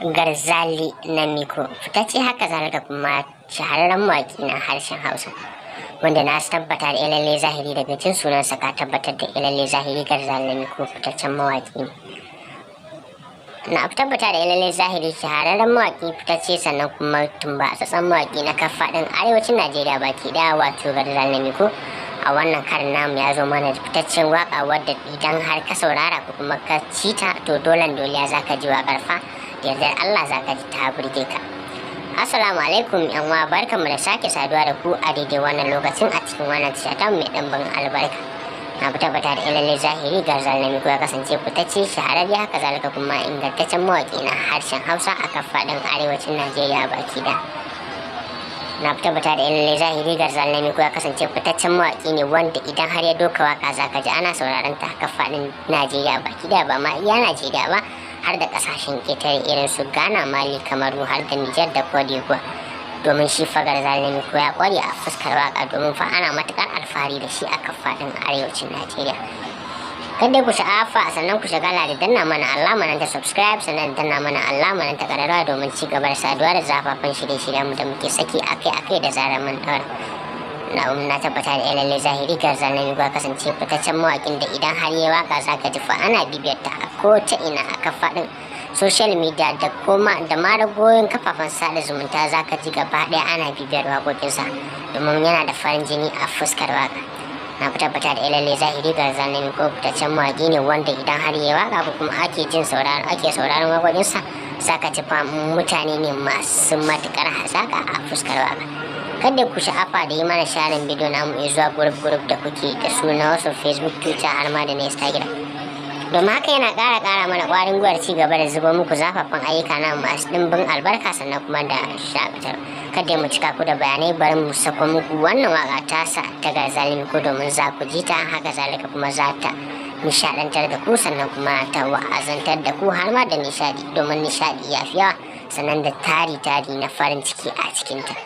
Garzali Namiko fitacce haka zalika kuma shahararren mawaƙi na harshen Hausa wanda na tabbata da lalle zahiri daga jin sunansa ka tabbatar da lalle zahiri Garzali Namiko fitaccen mawaƙi na tabbata da lalle zahiri shahararren mawaƙi fitacce sannan kuma tumbatsatsen mawaƙi na kafaɗin arewacin Najeriya baki daya wato Garzali Namiko a wannan karin namu ya zo mana fitaccen waka wadda idan har ka saurara ko kuma ka ci ta to dolan doliya zaka ji waƙar fa yardar Allah zaka ji ta burge ka. Assalamu alaikum yan uwa, barkanmu da sake saduwa da ku a daidai wannan lokacin a cikin wannan tasha mai ɗimbin albarka. Na tabbata da lalle zahiri Garzali Namiko ya kasance fitacce shahararre haka zalika kuma ingantaccen mawaƙi na harshen Hausa a kan faɗin arewacin Najeriya baki da. Na tabbata da lalle zahiri Garzali Namiko ya kasance fitaccen mawaƙi ne wanda idan har ya doka waka zaka ji ana sauraron ta kan faɗin Najeriya baki da, ba ma iya Najeriya ba har da kasashen ƙetare irin su Ghana, Mali, Kamaru har da Nijar da Cote d'Ivoire. Domin shi fa Garzali Namiko ya ƙware a fuskar waka domin fa ana matuƙar alfahari da shi a kan faɗin arewacin Najeriya. Kada ku sha'afa sannan ku shagala da danna mana alama nan ta subscribe sannan danna mana alama nan ta ƙararrawa domin ci gaba da saduwa da zafafan shirye-shiryen mu da muke saki akai-akai da zarar mun ɗaura. Na tabbata da lalle zahiri Garzali Namiko ya kasance fitaccen mawaƙin da idan har ya waka zaka ji fa ana bibiyar ta ko ta ina a kafaɗin social media da kuma da ma ragoyin kafafen sada zumunta zaka ji gaba ɗaya ana bibiyar waƙoƙinsa domin yana da farin jini a fuskar waka. Na tabbata da lalle zahiri Garzali Namiko fitaccen mawaƙi ne wanda idan har ya waka ko kuma ake sauraron waƙoƙinsa zaka ji fa mutane ne masu matuƙar hazaƙa a fuskar waka. Kada ku sha'afa da yi mana sharing bidiyo namu zuwa group da kuke da su na wasu Facebook, Twitter har ma da na Instagram. Domin haka yana ƙara mana ƙwarin gwiwar ci gaba da zuba muku zafafan ayyuka na masu ɗimbin albarka sannan kuma da shaƙatar. Kada mu cika ku da bayanai bari mu sako muku wannan waƙa tasa ta Garzali Namiko domin za ku ji ta haka zalika kuma za ta nishaɗantar da ku sannan kuma ta wa'azantar da ku har ma da nishaɗi domin nishaɗi ya fi yawa sannan da tari na farin ciki a cikinta.